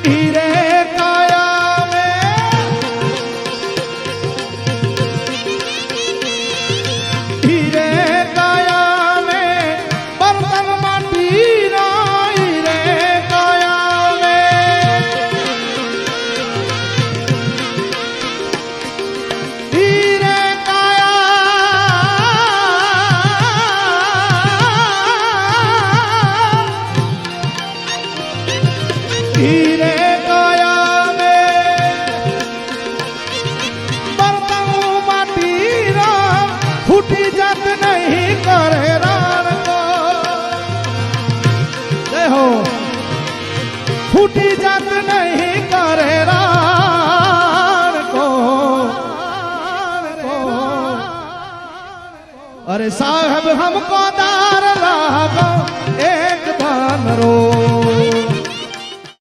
हीरे काया में हीरे काया में बर्तन माटी रा हीरे काया में हीरे काया हीरे काया में बर्तन माटी रा फूटी जात नहीं करे रान को देखो फूटी जात नहीं करे रान को अरे साहब हमको दार लागो एक बान रो